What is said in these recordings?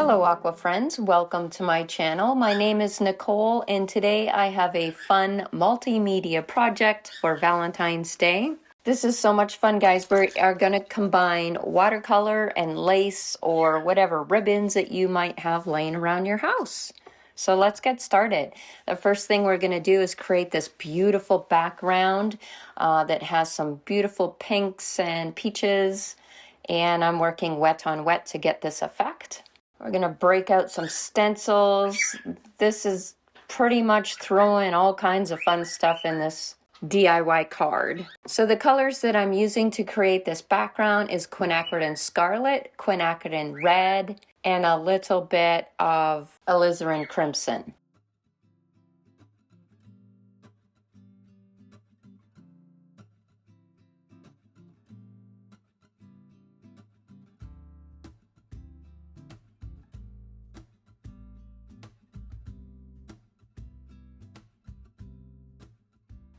Hello aqua friends, welcome to my channel. My name is Nicole and today I have a fun multimedia project for Valentine's Day. This is so much fun, guys. We are going to combine watercolor and lace or whatever ribbons that you might have laying around your house. So let's get started. The first thing we're going to do is create this beautiful background that has some beautiful pinks and peaches, and I'm working wet on wet to get this effect. We're going to break out some stencils. This is pretty much throwing all kinds of fun stuff in this DIY card. So the colors that I'm using to create this background is quinacridone scarlet, quinacridone red, and a little bit of alizarin crimson.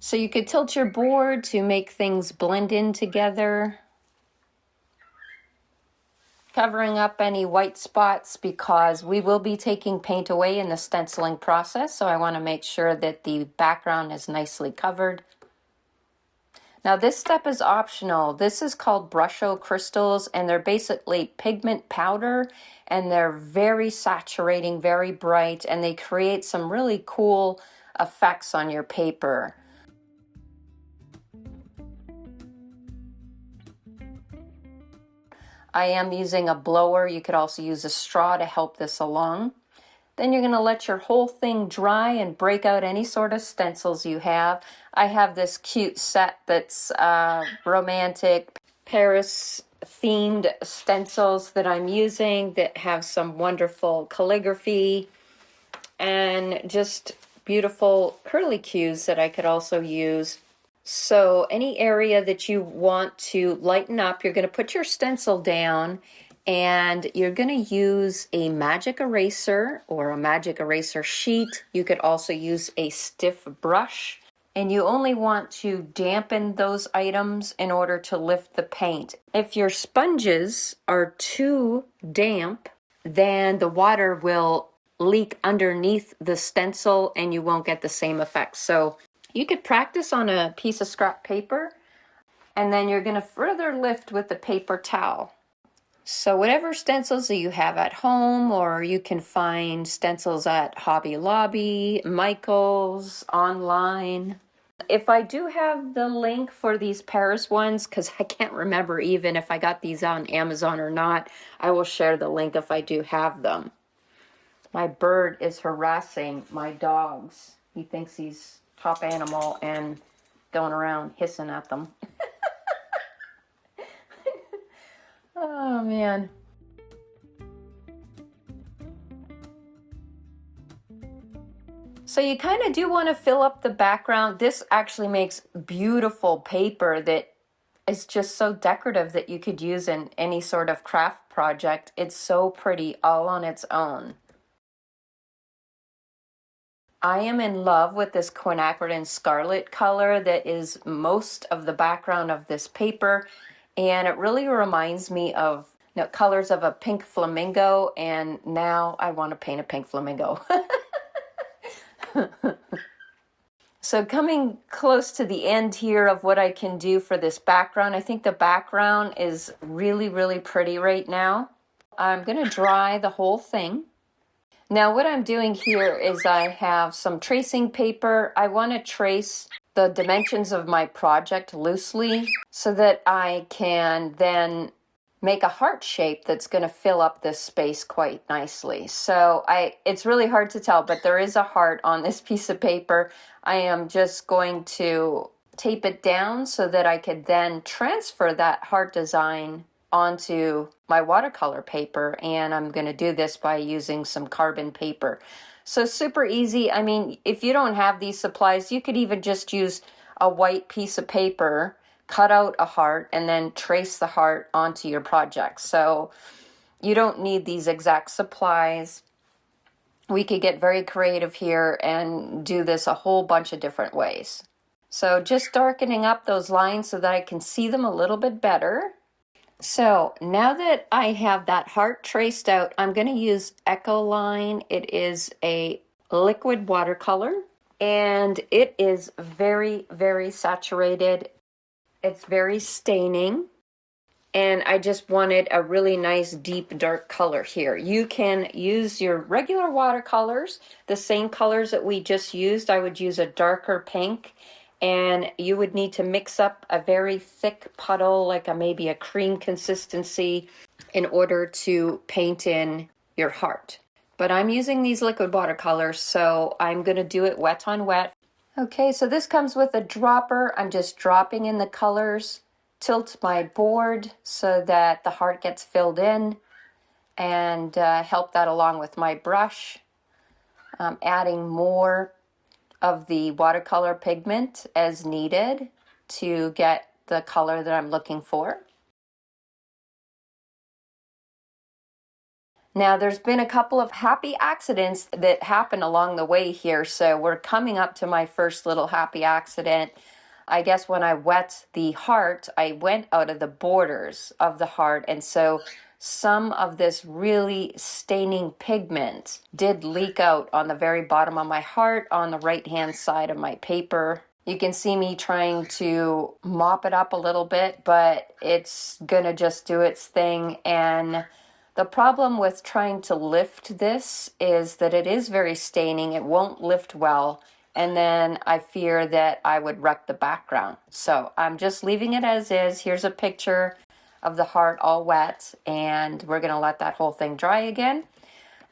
So you could tilt your board to make things blend in together, covering up any white spots because we will be taking paint away in the stenciling process, so I want to make sure that the background is nicely covered. Now this step is optional. This is called Brusho crystals, and they're basically pigment powder, and they're very saturating, very bright, and they create some really cool effects on your paper. I am using a blower. You could also use a straw to help this along. Then you're going to let your whole thing dry and break out any sort of stencils you have. I have this cute set that's romantic Paris themed stencils that I'm using that have some wonderful calligraphy and just beautiful curlicues that I could also use. So any area that you want to lighten up, you're going to put your stencil down and you're going to use a magic eraser or a magic eraser sheet. You could also use a stiff brush, and you only want to dampen those items in order to lift the paint. If your sponges are too damp, then the water will leak underneath the stencil and you won't get the same effect. So you could practice on a piece of scrap paper, and then you're going to further lift with the paper towel. So whatever stencils that you have at home, or you can find stencils at Hobby Lobby, Michael's, online. If I do have the link for these Paris ones, because I can't remember even if I got these on Amazon or not, I will share the link if I do have them. My bird is harassing my dogs. He thinks he's top animal and going around hissing at them. Oh man. So you kind of do want to fill up the background. This actually makes beautiful paper that is just so decorative that you could use in any sort of craft project. It's so pretty all on its own. I am in love with this quinacridone scarlet color that is most of the background of this paper, and it really reminds me of colors of a pink flamingo, and now I want to paint a pink flamingo. So coming close to the end here of what I can do for this background, I think the background is really, really pretty right now. I'm going to dry the whole thing. Now what I'm doing here is I have some tracing paper. I want to trace the dimensions of my project loosely so that I can then make a heart shape that's going to fill up this space quite nicely. So it's really hard to tell, but there is a heart on this piece of paper. I am just going to tape it down so that I could then transfer that heart design onto my watercolor paper, and I'm going to do this by using some carbon paper. So super easy. I mean, if you don't have these supplies, you could even just use a white piece of paper, cut out a heart, and then trace the heart onto your project. So you don't need these exact supplies. We could get very creative here and do this a whole bunch of different ways. So just darkening up those lines so that I can see them a little bit better. So now that I have that heart traced out, I'm going to use Ecoline. It is a liquid watercolor, and it is very, very saturated. It's very staining, and I just wanted a really nice deep dark color here. You can use your regular watercolors, the same colors that we just used. I would use a darker pink, and you would need to mix up a very thick puddle, like maybe a cream consistency, in order to paint in your heart. But I'm using these liquid watercolors, so I'm going to do it wet on wet. Okay, so this comes with a dropper. I'm just dropping in the colors, tilt my board so that the heart gets filled in, and help that along with my brush. Adding more of the watercolor pigment as needed to get the color that I'm looking for. Now, there's been a couple of happy accidents that happened along the way here, so we're coming up to my first little happy accident. I guess when I wet the heart, I went out of the borders of the heart, and so some of this really staining pigment did leak out on the very bottom of my heart on the right-hand side of my paper. You can see me trying to mop it up a little bit, but it's gonna just do its thing. And the problem with trying to lift this is that it is very staining. It won't lift well. And then I fear that I would wreck the background. So I'm just leaving it as is. Here's a picture of the heart all wet, and we're gonna let that whole thing dry again.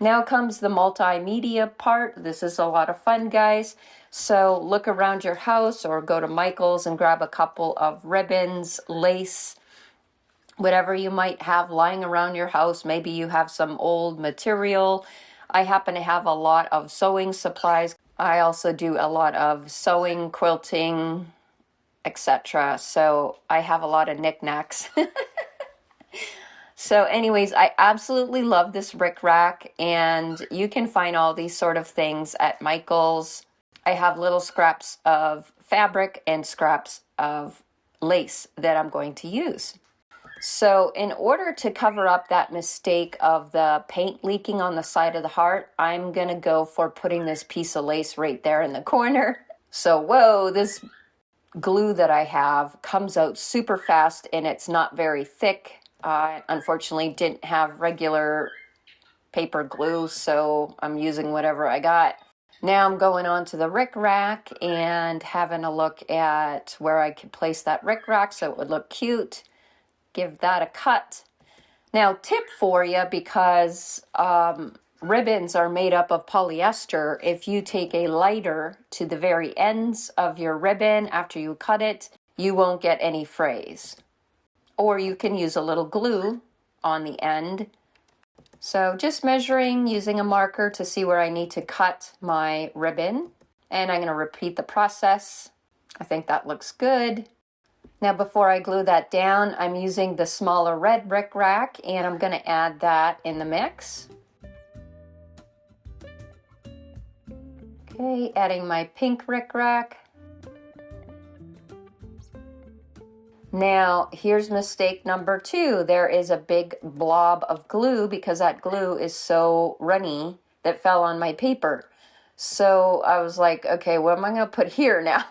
Now comes the multimedia part. This is a lot of fun, guys. So look around your house or go to Michael's and grab a couple of ribbons, lace, whatever you might have lying around your house. Maybe you have some old material. I happen to have a lot of sewing supplies. I also do a lot of sewing, quilting, etc. So I have a lot of knickknacks. So anyways, I absolutely love this rickrack, and you can find all these sort of things at Michael's. I have little scraps of fabric and scraps of lace that I'm going to use. So in order to cover up that mistake of the paint leaking on the side of the heart, I'm going to go for putting this piece of lace right there in the corner. So whoa, this glue that I have comes out super fast, and it's not very thick. I unfortunately didn't have regular paper glue, so I'm using whatever I got. Now I'm going on to the rickrack and having a look at where I could place that rickrack so it would look cute. Give that a cut. Now, tip for you, because ribbons are made up of polyester, if you take a lighter to the very ends of your ribbon after you cut it, you won't get any frays. Or you can use a little glue on the end. So just measuring, using a marker to see where I need to cut my ribbon. And I'm going to repeat the process. I think that looks good. Now before I glue that down, I'm using the smaller red rickrack, and I'm going to add that in the mix. Okay, adding my pink rickrack. Now, here's mistake number 2. There is a big blob of glue because that glue is so runny that fell on my paper. So I was like, okay, what am I going to put here now?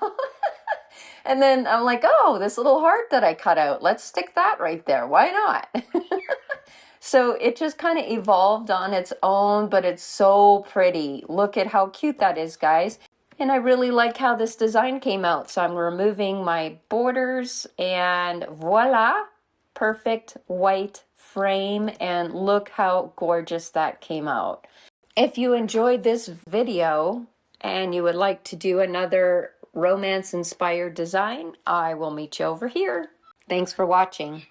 And then I'm like, oh, this little heart that I cut out, let's stick that right there. Why not? So it just kind of evolved on its own, but it's so pretty. Look at how cute that is, guys. And I really like how this design came out. So I'm removing my borders, and voila, perfect white frame. And look how gorgeous that came out. If you enjoyed this video and you would like to do another romance-inspired design, I will meet you over here. Thanks for watching.